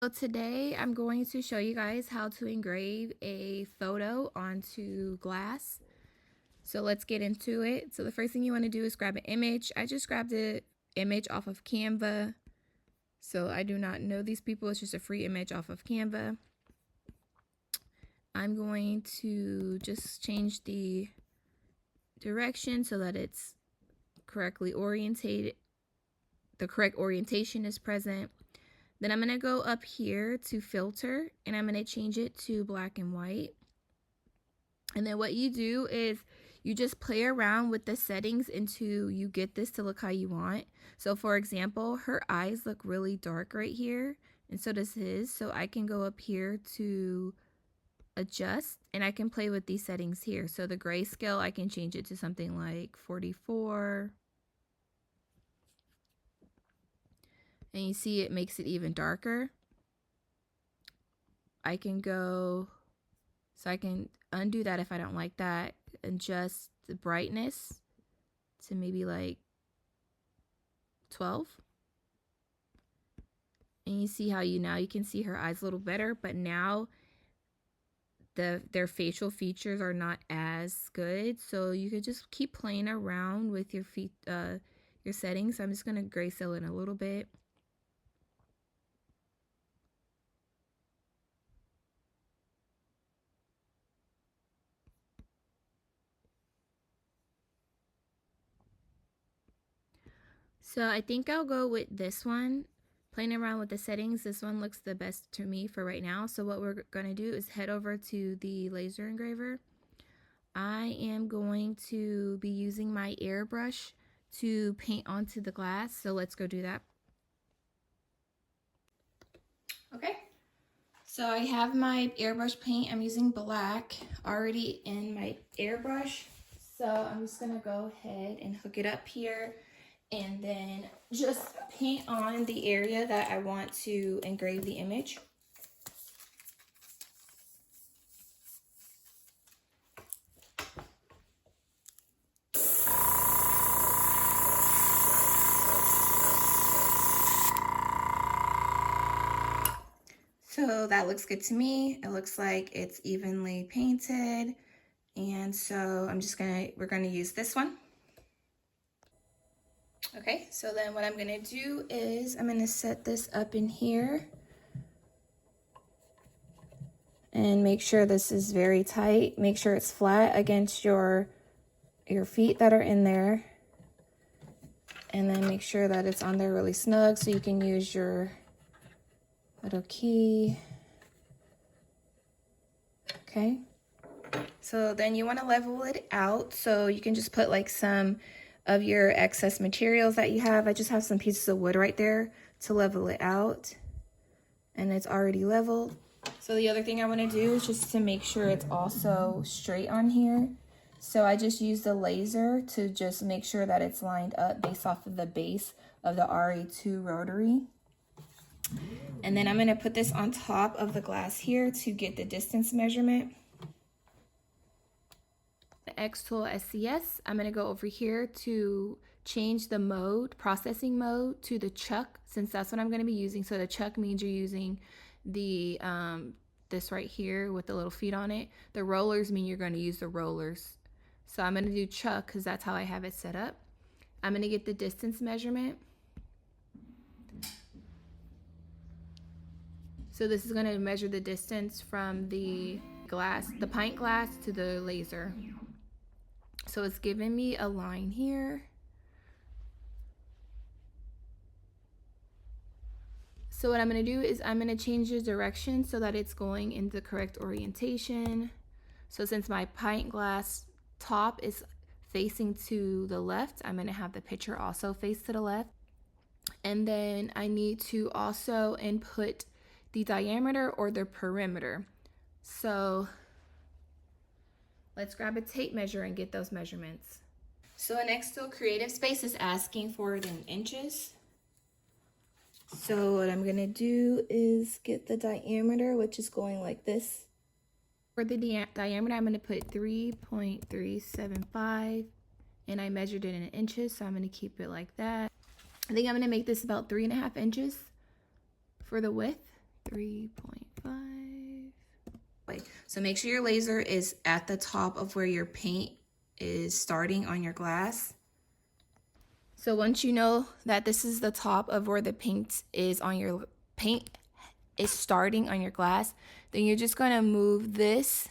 So today I'm going to show you guys how to engrave a photo onto glass. So let's get into it. So the first thing you want to do is grab an image. I just grabbed an image off of Canva. So I do not know these people. It's just a free image off of Canva. I'm going to just change the direction so that it's correctly orientated. The correct orientation is present. Then I'm going to go up here to filter and I'm going to change it to black and white. And then what you do is you just play around with the settings until you get this to look how you want. So for example, her eyes look really dark right here and so does his. So I can go up here to adjust and I can play with these settings here. So the grayscale, I can change it to something like 44. And you see it makes it even darker. I can go, so I can undo that if I don't like that, adjust the brightness to maybe like 12. And you see how now you can see her eyes a little better, but now their facial features are not as good. So you could just keep playing around with your settings. So I'm just gonna grayscale it a little bit. So I think I'll go with this one. Playing around with the settings, this one looks the best to me for right now. So what we're going to do is head over to the laser engraver. I am going to be using my airbrush to paint onto the glass. So let's go do that. Okay, so I have my airbrush paint. I'm using black already in my airbrush. So I'm just going to go ahead and hook it up here and then just paint on the area that I want to engrave the image. So that looks good to me. It looks like it's evenly painted. And so we're gonna use this one. Okay, so then what I'm gonna do is I'm gonna set this up in here and make sure this is very tight. Make sure it's flat against your feet that are in there. And then make sure that it's on there really snug so you can use your little key. Okay. So then you want to level it out. So you can just put like some of your excess materials that you have. I just have some pieces of wood right there to level it out. And it's already leveled. So the other thing I want to do is just to make sure it's also straight on here. So I just use the laser to just make sure that it's lined up based off of the base of the RA2 rotary. And then I'm going to put this on top of the glass here to get the distance measurement. The xTool SCS, I'm going to go over here to change the mode, processing mode, to the chuck, since that's what I'm going to be using. So the chuck means you're using the this right here with the little feet on it. The rollers mean you're going to use the rollers. So I'm going to do chuck because that's how I have it set up. I'm going to get the distance measurement. So this is going to measure the distance from the pint glass to the laser. So it's giving me a line here. So what I'm going to do is I'm going to change the direction so that it's going in the correct orientation. So since my pint glass top is facing to the left, I'm going to have the picture also face to the left. And then I need to also input the diameter or the perimeter. So let's grab a tape measure and get those measurements. So an xTool Creative Space is asking for it in inches. So what I'm gonna do is get the diameter, which is going like this. For the diameter, I'm gonna put 3.375, and I measured it in inches, so I'm gonna keep it like that. I think I'm gonna make this about 3.5 inches for the width. 3.5. So make sure your laser is at the top of where your paint is starting on your glass. So once you know that this is the top of where the paint is starting on your glass, then you're just going to move this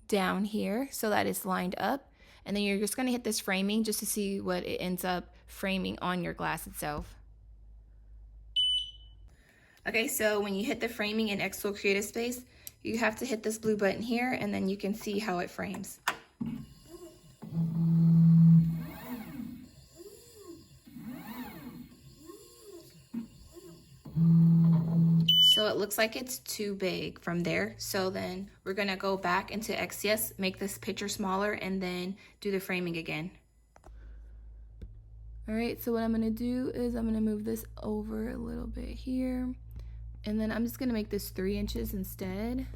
down here so that it's lined up, and then you're just going to hit this framing just to see what it ends up framing on your glass itself. Okay, so when you hit the framing in xTool Creative Space, you have to hit this blue button here, and then you can see how it frames. So it looks like it's too big from there. So then we're gonna go back into XCS, make this picture smaller, and then do the framing again. All right, so what I'm gonna do is I'm gonna move this over a little bit here, and then I'm just gonna make this 3 inches instead.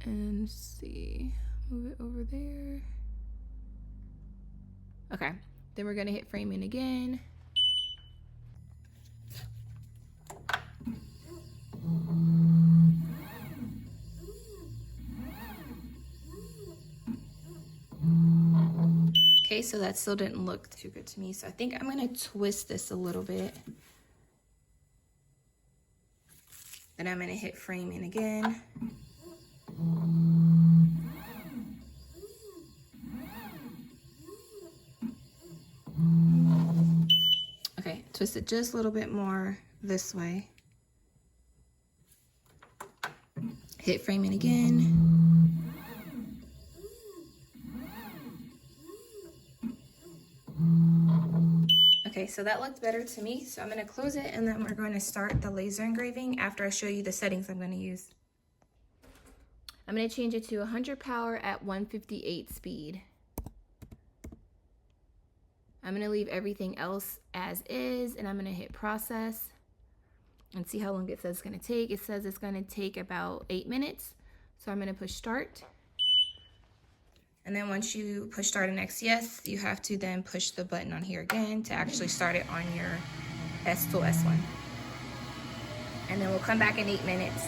And see, move it over there. Okay, then we're gonna hit framing again. Okay, so that still didn't look too good to me, so I think I'm gonna twist this a little bit. Then I'm gonna hit framing again. Okay, twist it just a little bit more this way. Hit framing again. Okay, so that looked better to me, so I'm going to close it, and then we're going to start the laser engraving after I show you the settings I'm going to use. I'm going to change it to 100 power at 158 speed. I'm going to leave everything else as is, and I'm going to hit process and see how long it says it's going to take. It says it's going to take about 8 minutes, so I'm going to push start. And then once you push start in XCS, you have to then push the button on here again to actually start it on your xTool S1. And then we'll come back in 8 minutes.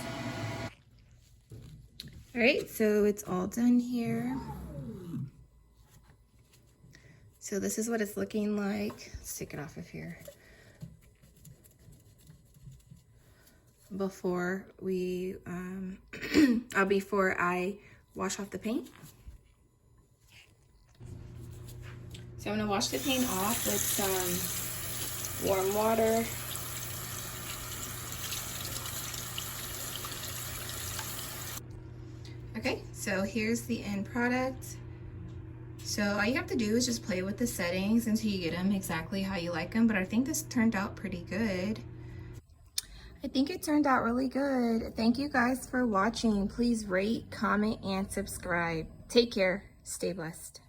All right, so it's all done here. So this is what it's looking like. Let's take it off of here. Before we, before I wash off the paint. So I'm gonna wash the paint off with some warm water. Okay, so here's the end product. So all you have to do is just play with the settings until you get them exactly how you like them, but I think this turned out pretty good. I think it turned out really good. Thank you guys for watching. Please rate, comment, and subscribe. Take care. Stay blessed.